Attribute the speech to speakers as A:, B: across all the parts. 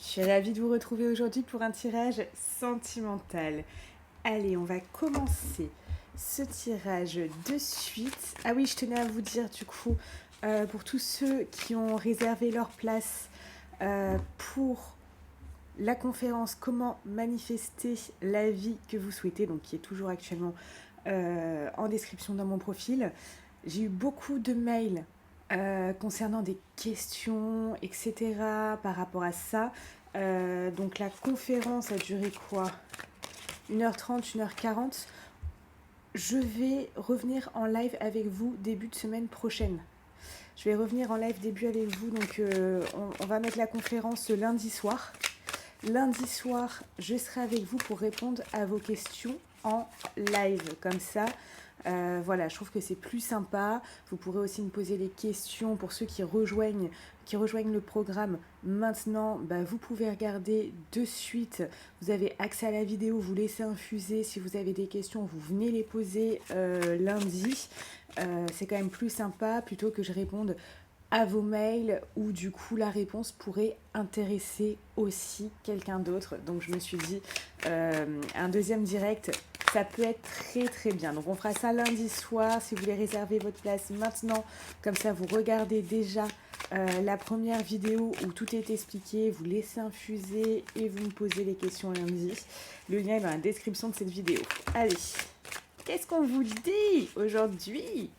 A: Je suis ravie de vous retrouver aujourd'hui pour un tirage sentimental. Allez, on va commencer ce tirage de suite. Ah oui, je tenais à vous dire du coup, pour tous ceux qui ont réservé leur place pour la conférence Comment manifester la vie que vous souhaitez, donc qui est toujours actuellement en description dans mon profil. J'ai eu beaucoup de mails concernant des questions, etc. par rapport à ça. Donc la conférence a duré quoi? 1h30, 1h40. Je vais revenir en live avec vous début de semaine prochaine. Je vais revenir en live début avec vous, donc on va mettre la conférence lundi soir. Lundi soir, je serai avec vous pour répondre à vos questions en live, comme ça. Voilà, je trouve que c'est plus sympa. Vous pourrez aussi me poser les questions pour ceux qui rejoignent le programme. Maintenant, vous pouvez regarder de suite. Vous avez accès à la vidéo, vous laissez infuser. Si vous avez des questions, vous venez les poser lundi. C'est quand même plus sympa plutôt que je réponde à vos mails où du coup la réponse pourrait intéresser aussi quelqu'un d'autre. Donc je me suis dit un deuxième direct, ça peut être très très bien. Donc on fera ça lundi soir. Si vous voulez réserver votre place maintenant, comme ça vous regardez déjà la première vidéo où tout est expliqué, vous laissez infuser et vous me posez les questions lundi. Le lien est dans la description de cette vidéo. Allez, qu'est-ce qu'on vous dit aujourd'hui ?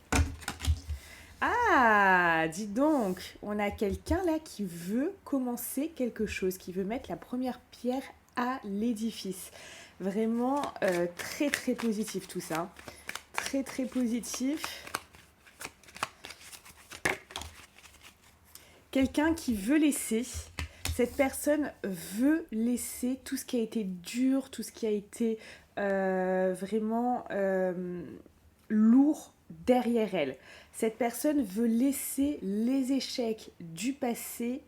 A: Ah, dis donc, on a quelqu'un là qui veut commencer quelque chose, qui veut mettre la première pierre à l'édifice. Vraiment très très positif tout ça. Très très positif. Quelqu'un qui veut laisser, cette personne veut laisser tout ce qui a été dur, tout ce qui a été vraiment lourd derrière elle. Cette personne veut laisser les échecs du passé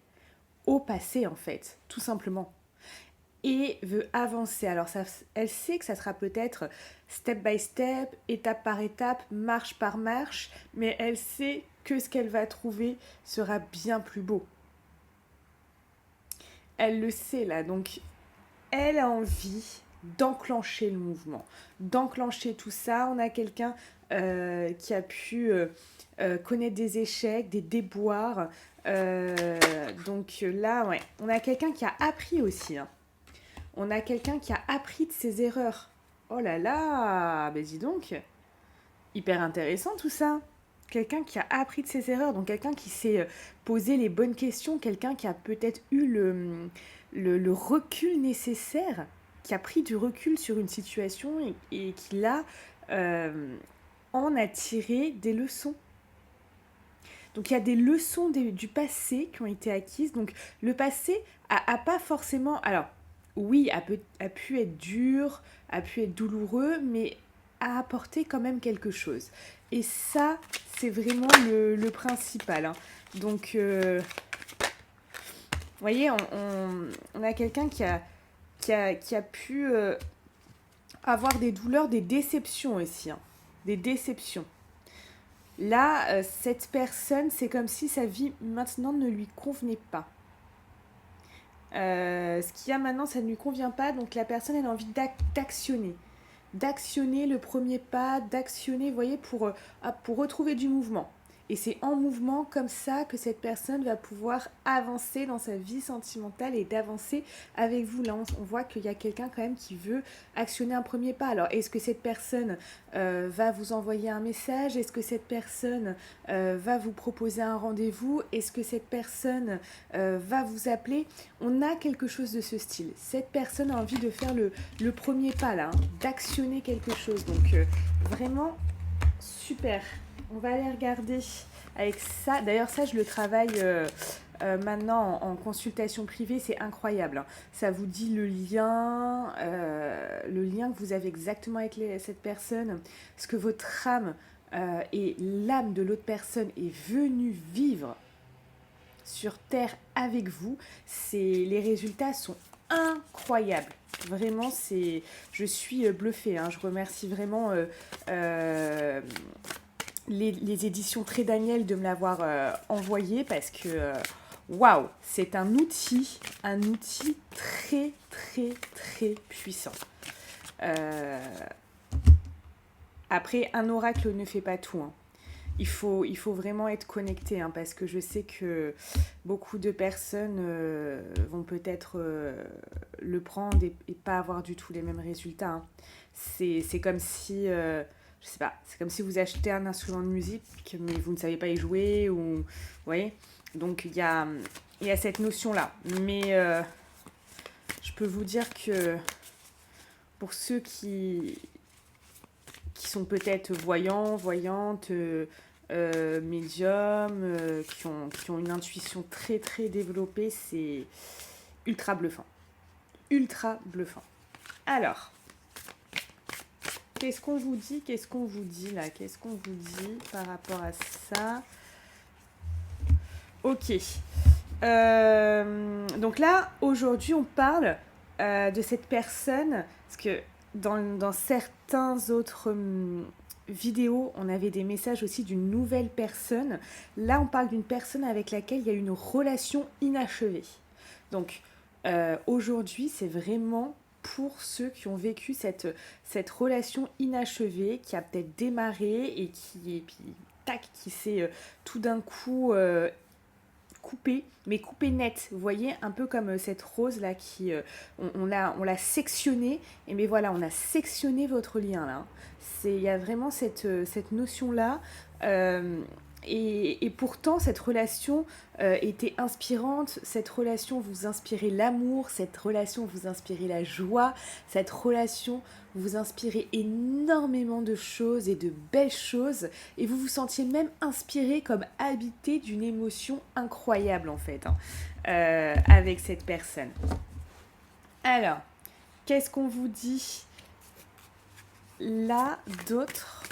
A: au passé en fait, tout simplement. Et veut avancer. Alors ça, elle sait que ça sera peut-être step by step, étape par étape, marche par marche, mais elle sait que ce qu'elle va trouver sera bien plus beau. Elle le sait là, donc elle a envie d'enclencher le mouvement, d'enclencher tout ça. On a quelqu'un qui a pu connaître des échecs, des déboires. Donc là, ouais, on a quelqu'un qui a appris aussi. Hein. On a quelqu'un qui a appris de ses erreurs. Oh là là, ben dis donc, hyper intéressant tout ça. Quelqu'un qui a appris de ses erreurs, donc quelqu'un qui s'est posé les bonnes questions, quelqu'un qui a peut-être eu le recul nécessaire, qui a pris du recul sur une situation et qui là en a tiré des leçons. Donc il y a des leçons du passé qui ont été acquises. Donc le passé a pas forcément... Alors oui, a pu être dur, a pu être douloureux, mais a apporté quand même quelque chose. Et ça, c'est vraiment le principal. Hein. Donc, vous voyez, on a quelqu'un qui a pu avoir des douleurs, des déceptions aussi. Hein. Des déceptions. Là, cette personne, c'est comme si sa vie maintenant ne lui convenait pas. Ce qu'il y a maintenant, ça ne lui convient pas, donc la personne elle a envie d'actionner. D'actionner le premier pas, d'actionner, vous voyez, pour retrouver du mouvement. Et c'est en mouvement comme ça que cette personne va pouvoir avancer dans sa vie sentimentale et d'avancer avec vous. Là, on voit qu'il y a quelqu'un quand même qui veut actionner un premier pas. Alors, est-ce que cette personne va vous envoyer un message? Est-ce que cette personne va vous proposer un rendez-vous? Est-ce que cette personne va vous appeler? On a quelque chose de ce style. Cette personne a envie de faire le premier pas, là, hein, d'actionner quelque chose. Donc, vraiment, super. On va aller regarder avec ça. D'ailleurs, ça, je le travaille maintenant en consultation privée. C'est incroyable. Hein. Ça vous dit le lien que vous avez exactement avec cette personne, ce que votre âme et l'âme de l'autre personne est venue vivre sur Terre avec vous. Les résultats sont incroyables. Vraiment, je suis bluffée. Hein. Je remercie vraiment... les éditions Très Daniel de me l'avoir envoyé parce que waouh, c'est un outil très, très, très puissant. Après, un oracle ne fait pas tout, hein. Il faut vraiment être connecté, hein, parce que je sais que beaucoup de personnes vont peut-être le prendre et pas avoir du tout les mêmes résultats, hein. C'est comme si, je sais pas, c'est comme si vous achetez un instrument de musique, mais vous ne savez pas y jouer, ou, vous voyez. Donc il y a cette notion-là. Mais je peux vous dire que pour ceux qui sont peut-être voyants, voyantes, médiums, qui ont une intuition très très développée, c'est ultra bluffant. Ultra bluffant. Alors, qu'est-ce qu'on vous dit là? Qu'est-ce qu'on vous dit par rapport à ça? Ok. Donc là, aujourd'hui, on parle de cette personne, parce que dans certains autres vidéos, on avait des messages aussi d'une nouvelle personne. Là, on parle d'une personne avec laquelle il y a une relation inachevée. Donc, aujourd'hui, c'est vraiment pour ceux qui ont vécu cette relation inachevée, qui a peut-être démarré et qui s'est tout d'un coup coupé, mais coupé net. Vous voyez, un peu comme cette rose là qui, on l'a sectionné. Et mais voilà, on a sectionné votre lien là. Il y a vraiment cette notion là. Et pourtant, cette relation était inspirante. Cette relation vous inspirait l'amour. Cette relation vous inspirait la joie. Cette relation vous inspirait énormément de choses et de belles choses. Et vous vous sentiez même inspiré, comme habité d'une émotion incroyable en fait, hein, avec cette personne. Alors, qu'est-ce qu'on vous dit là d'autre?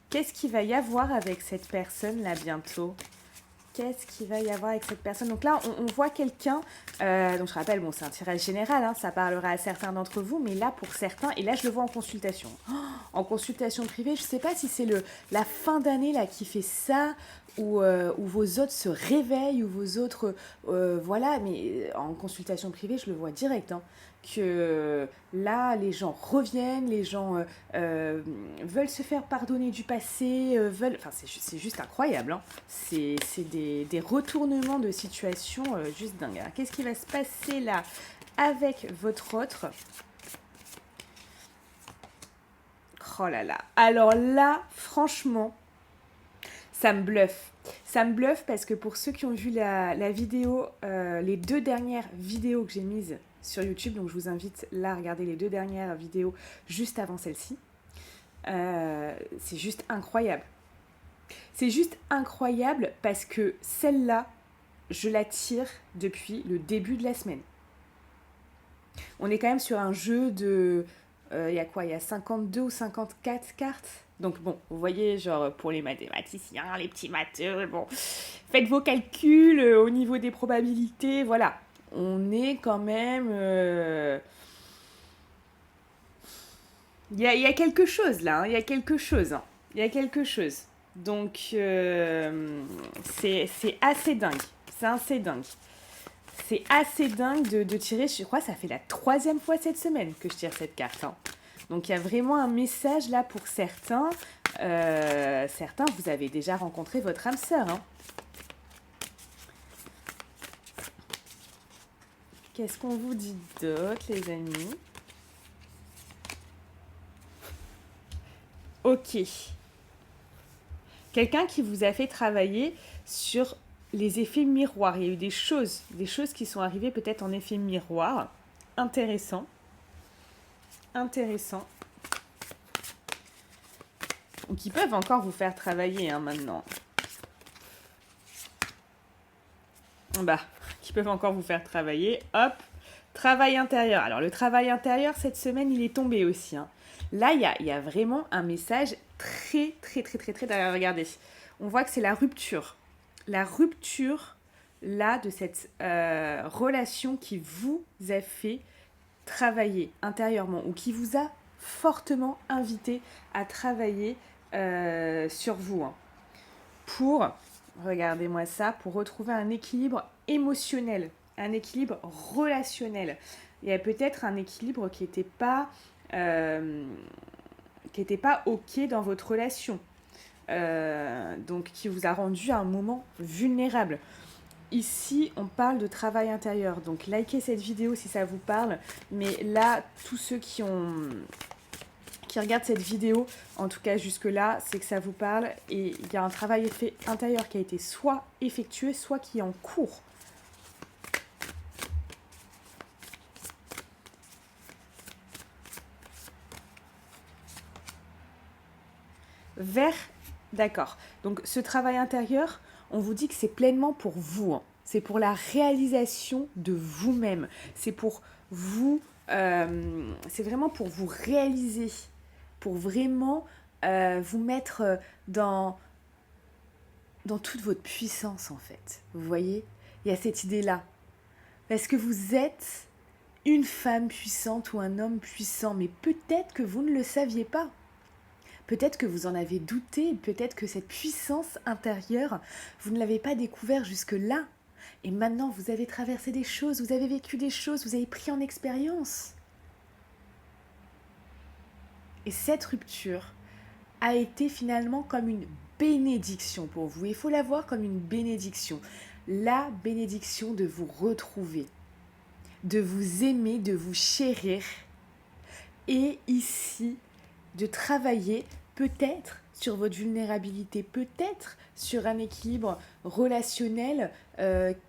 A: Qu'est-ce qu'il va y avoir avec cette personne là bientôt? Qu'est-ce qu'il va y avoir avec cette personne? Donc là, on voit quelqu'un, donc je rappelle, bon, c'est un tirage général, hein, ça parlera à certains d'entre vous, mais là, pour certains, et là, je le vois en consultation. Oh, en consultation privée, je ne sais pas si c'est la fin d'année là qui fait ça, ou vos autres se réveillent, ou vos autres, voilà, mais en consultation privée, je le vois direct, hein, que là, les gens reviennent, les gens veulent se faire pardonner du passé, enfin, c'est juste incroyable, hein. C'est des retournements de situation juste dingues. Alors, qu'est-ce qui va se passer là avec votre autre? Oh là là. Alors là, franchement, ça me bluffe. Ça me bluffe parce que pour ceux qui ont vu la vidéo, les 2 dernières vidéos que j'ai mises sur YouTube, donc je vous invite là à regarder les 2 dernières vidéos juste avant celle-ci, c'est juste incroyable. C'est juste incroyable parce que celle-là, je la tire depuis le début de la semaine. On est quand même sur un jeu de... Il y a quoi? Il y a 52 ou 54 cartes. Donc bon, vous voyez, genre pour les mathématiciens, les petits matheux, bon, faites vos calculs au niveau des probabilités, voilà. On est quand même... Il y a quelque chose là, hein, il y a quelque chose. Hein. Il y a quelque chose. Donc, c'est assez dingue. C'est assez dingue. C'est assez dingue de tirer, je crois que ça fait la 3e fois cette semaine que je tire cette carte, hein. Donc, il y a vraiment un message là pour certains. Certains, vous avez déjà rencontré votre âme sœur, hein. Qu'est-ce qu'on vous dit d'autre, les amis? Ok. Quelqu'un qui vous a fait travailler sur les effets miroirs. Il y a eu des choses qui sont arrivées peut-être en effet miroir. Intéressant. Intéressant. Ou qui peuvent encore vous faire travailler, hein, maintenant. Bah, qui peuvent encore vous faire travailler. Hop, travail intérieur. Alors, le travail intérieur, cette semaine, il est tombé aussi, hein. Là, il y a vraiment un message très, très, très, très, très derrière. Regardez, on voit que c'est la rupture. La rupture, là, de cette relation qui vous a fait travailler intérieurement ou qui vous a fortement invité à travailler sur vous, hein, pour Regardez-moi ça, pour retrouver un équilibre émotionnel, un équilibre relationnel. Il y a peut-être un équilibre qui était pas OK dans votre relation. Donc qui vous a rendu à un moment vulnérable. Ici, on parle de travail intérieur. Donc, likez cette vidéo si ça vous parle. Mais là, tous ceux qui regardent cette vidéo, en tout cas jusque-là, c'est que ça vous parle. Et il y a un travail intérieur qui a été soit effectué, soit qui est en cours. D'accord. Donc, ce travail intérieur, on vous dit que c'est pleinement pour vous. Hein. C'est pour la réalisation de vous-même. C'est pour vous... c'est vraiment pour vous réaliser. Pour vraiment vous mettre dans toute votre puissance, en fait. Vous voyez ? Il y a cette idée-là. Parce que vous êtes une femme puissante ou un homme puissant. Mais peut-être que vous ne le saviez pas. Peut-être que vous en avez douté, peut-être que cette puissance intérieure, vous ne l'avez pas découvert jusque-là. Et maintenant, vous avez traversé des choses, vous avez vécu des choses, vous avez pris en expérience. Et cette rupture a été finalement comme une bénédiction pour vous. Il faut la voir comme une bénédiction. La bénédiction de vous retrouver, de vous aimer, de vous chérir. Et ici, de travailler peut-être sur votre vulnérabilité, peut-être sur un équilibre relationnel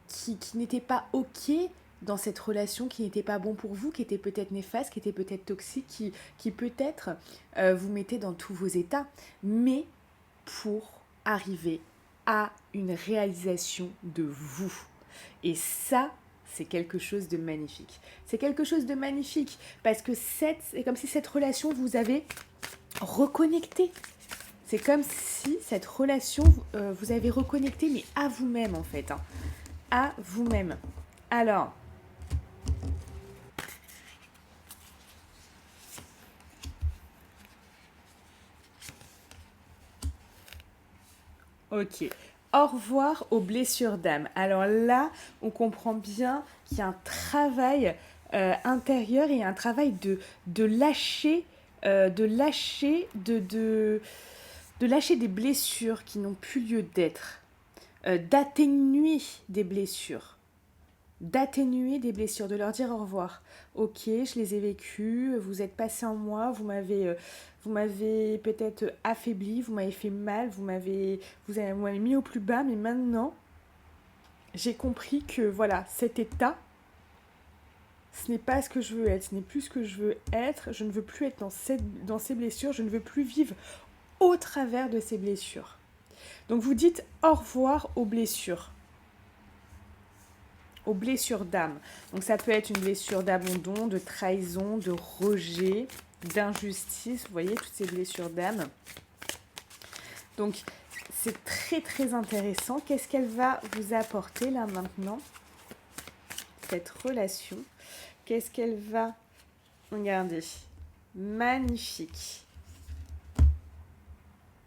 A: qui n'était pas OK dans cette relation, qui n'était pas bon pour vous, qui était peut-être néfaste, qui était peut-être toxique, qui peut-être vous mettait dans tous vos états, mais pour arriver à une réalisation de vous. Et ça, c'est quelque chose de magnifique. C'est quelque chose de magnifique parce que c'est comme si cette relation vous avait reconnecté. C'est comme si cette relation vous avez reconnecté, mais à vous-même en fait. Hein. À vous-même. Alors, ok. Au revoir aux blessures d'âme. Alors là, on comprend bien qu'il y a un travail intérieur et un travail de lâcher, de lâcher des blessures qui n'ont plus lieu d'être, d'atténuer des blessures, de leur dire au revoir. Ok, je les ai vécues, vous êtes passé en moi, vous m'avez peut-être affaibli, vous m'avez fait mal, vous m'avez mis au plus bas, mais maintenant, j'ai compris que voilà, cet état, ce n'est pas ce que je veux être, ce n'est plus ce que je veux être, je ne veux plus être dans ces blessures, je ne veux plus vivre au travers de ces blessures. Donc vous dites au revoir aux blessures d'âme. Donc ça peut être une blessure d'abandon, de trahison, de rejet, d'injustice, vous voyez, toutes ces blessures d'âme. Donc c'est très très intéressant. Qu'est-ce qu'elle va vous apporter là maintenant, cette relation? Qu'est-ce qu'elle va... Regardez, magnifique.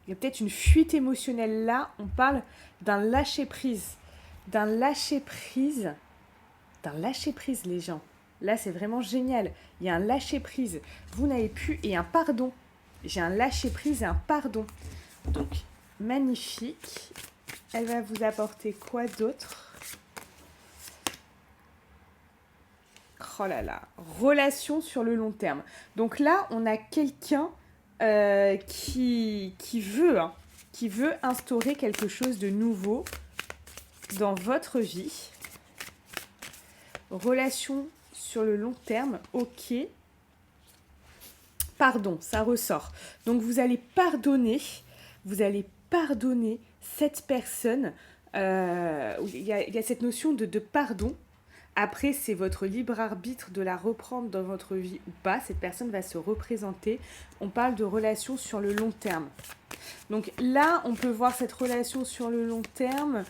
A: Il y a peut-être une fuite émotionnelle là. On parle d'un lâcher-prise. D'un lâcher-prise, les gens. Là, c'est vraiment génial. Il y a un lâcher-prise. Vous n'avez plus... Et un pardon. J'ai un lâcher-prise et un pardon. Donc, magnifique. Elle va vous apporter quoi d'autre? Oh là là. Relation sur le long terme. Donc là, on a quelqu'un qui veut instaurer quelque chose de nouveau dans votre vie. Relation sur le long terme, ok. Pardon, ça ressort. Donc vous allez pardonner cette personne. Il y a cette notion de pardon. Après, c'est votre libre arbitre de la reprendre dans votre vie ou pas. Cette personne va se représenter. On parle de relation sur le long terme. Donc là, on peut voir cette relation sur le long terme.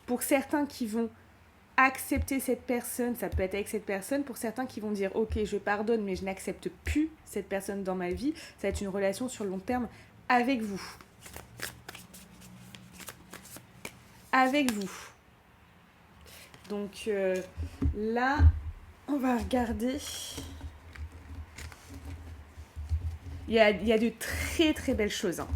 A: Pour certains qui vont accepter cette personne, ça peut être avec cette personne. Pour certains qui vont dire « Ok, je pardonne, mais je n'accepte plus cette personne dans ma vie », ça va être une relation sur le long terme avec vous. avec vous. Donc là, on va regarder. Il y a de très très belles choses. Hein.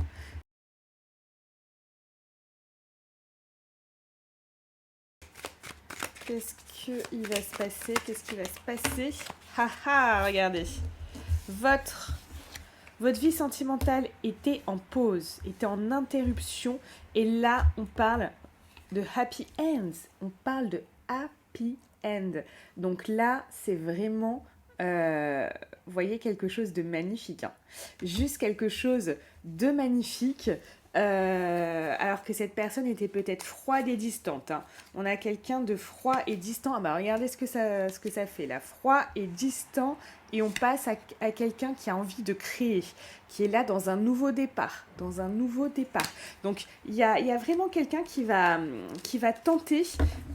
A: Qu'est-ce qu'il va se passer? Qu'est-ce qui va se passer? Haha, regardez. Votre vie sentimentale était en pause, était en interruption. Et là, on parle de happy ends. On parle de happy end. Donc là, c'est vraiment, vous voyez, quelque chose de magnifique. Hein. Juste quelque chose de magnifique. Alors que cette personne était peut-être froide et distante. Hein. On a quelqu'un de froid et distant. Ah bah regardez ce que ça fait là. Froid et distant. Et on passe à quelqu'un qui a envie de créer, qui est là dans un nouveau départ. Dans un nouveau départ. Donc il y a vraiment quelqu'un qui va tenter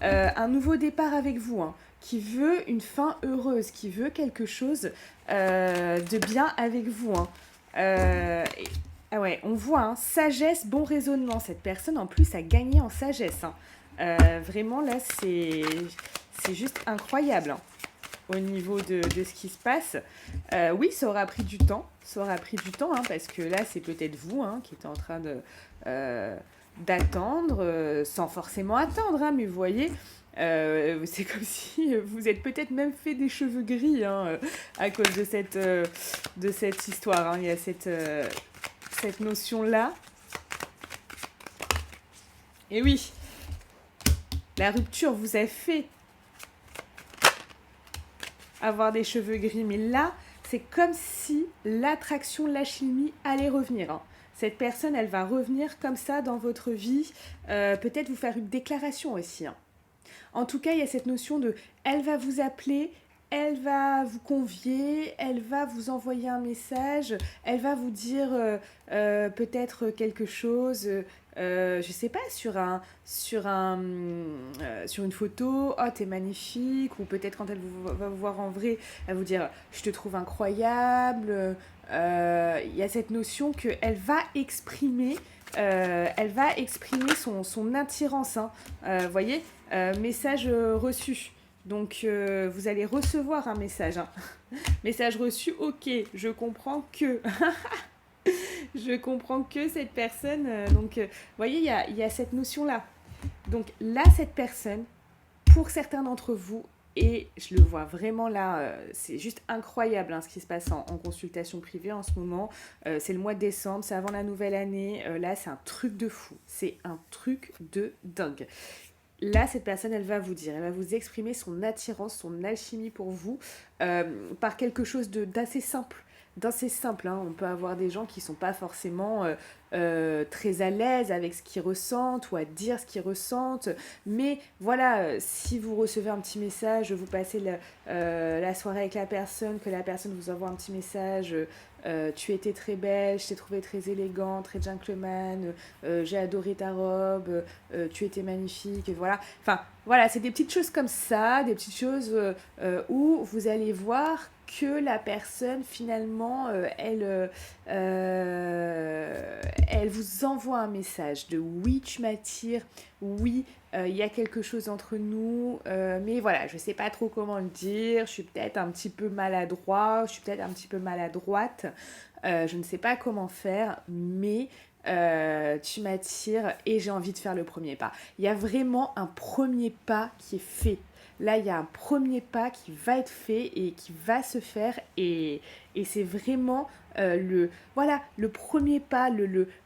A: un nouveau départ avec vous. Hein, qui veut une fin heureuse, qui veut quelque chose de bien avec vous. Hein. Ah ouais, on voit, hein, sagesse, bon raisonnement. Cette personne, en plus, a gagné en sagesse. Hein. Vraiment, là, c'est juste incroyable hein, au niveau de ce qui se passe. Oui, ça aura pris du temps. Ça aura pris du temps, hein, parce que là, c'est peut-être vous hein, qui êtes en train d'attendre, sans forcément attendre. Hein, mais vous voyez, c'est comme si vous êtes peut-être même fait des cheveux gris hein, à cause de cette histoire. Hein. Il y a cette notion-là. Et oui, la rupture vous a fait avoir des cheveux gris. Mais là, c'est comme si l'attraction, l'alchimie allait revenir. Hein. Cette personne, elle va revenir comme ça dans votre vie. Peut-être vous faire une déclaration aussi. Hein. En tout cas, il y a cette notion de elle va vous appeler, elle va vous convier, elle va vous envoyer un message, elle va vous dire peut-être quelque chose, je sais pas, sur une photo, oh t'es magnifique, ou peut-être quand elle va vous voir en vrai, elle va vous dire je te trouve incroyable. Il y a cette notion qu'elle va exprimer. Son attirance. Hein. Voyez, message reçu. Donc, vous allez recevoir un message. Hein. Message reçu, ok, je comprends que. Je comprends que cette personne. Donc, vous voyez, il y a cette notion-là. Donc, là, cette personne, pour certains d'entre vous, et je le vois vraiment là, c'est juste incroyable hein, ce qui se passe en consultation privée en ce moment. C'est le mois de décembre, c'est avant la nouvelle année. Là, c'est un truc de fou. C'est un truc de dingue. Là, cette personne, elle va vous dire, elle va vous exprimer son attirance, son alchimie pour vous par quelque chose d'assez simple. Hein. On peut avoir des gens qui ne sont pas forcément très à l'aise avec ce qu'ils ressentent ou à dire ce qu'ils ressentent. Mais voilà, si vous recevez un petit message, vous passez la soirée avec la personne, que la personne vous envoie un petit message, tu étais très belle, je t'ai trouvé très élégante, très gentleman, j'ai adoré ta robe, tu étais magnifique, voilà. Enfin, voilà, c'est des petites choses comme ça, des petites choses où vous allez voir que la personne, finalement, elle vous envoie un message de oui, tu m'attires, oui, il y a quelque chose entre nous, mais voilà, je ne sais pas trop comment le dire, je suis peut-être un petit peu maladroit, je suis peut-être un petit peu maladroite, je ne sais pas comment faire, mais tu m'attires et j'ai envie de faire le premier pas. Il y a vraiment un premier pas qui est fait. Là, il y a un premier pas qui va être fait et qui va se faire et c'est vraiment le premier pas,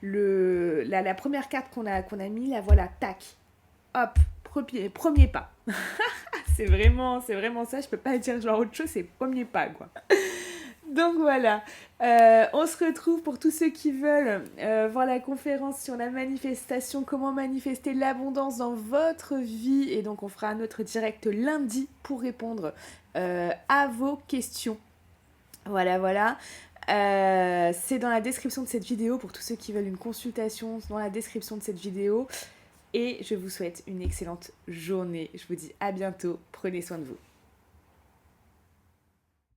A: la première carte qu'on a mis, là, voilà, tac, hop, premier pas. c'est vraiment ça, je peux pas dire genre autre chose, c'est premier pas, quoi. Donc voilà, on se retrouve pour tous ceux qui veulent voir la conférence sur la manifestation, comment manifester l'abondance dans votre vie. Et donc on fera un autre direct lundi pour répondre à vos questions. Voilà. C'est dans la description de cette vidéo pour tous ceux qui veulent une consultation, dans la description de cette vidéo. Et je vous souhaite une excellente journée. Je vous dis à bientôt, prenez soin de vous.